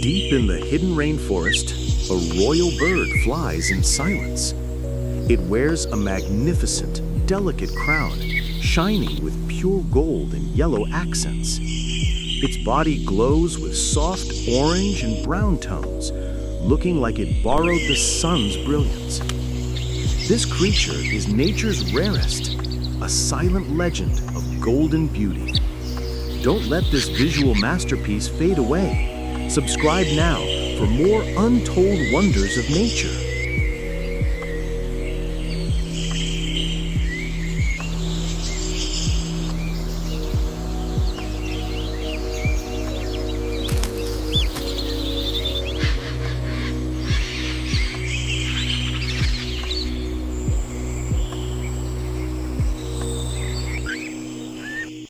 Deep in the hidden rainforest, a royal bird flies in silence. It wears a magnificent, delicate crown, shining with pure gold and yellow accents. Its body glows with soft orange and brown tones, looking like it borrowed the sun's brilliance. This creature is nature's rarest, a silent legend of golden beauty. Don't let this visual masterpiece fade away. Subscribe now for more untold wonders of nature.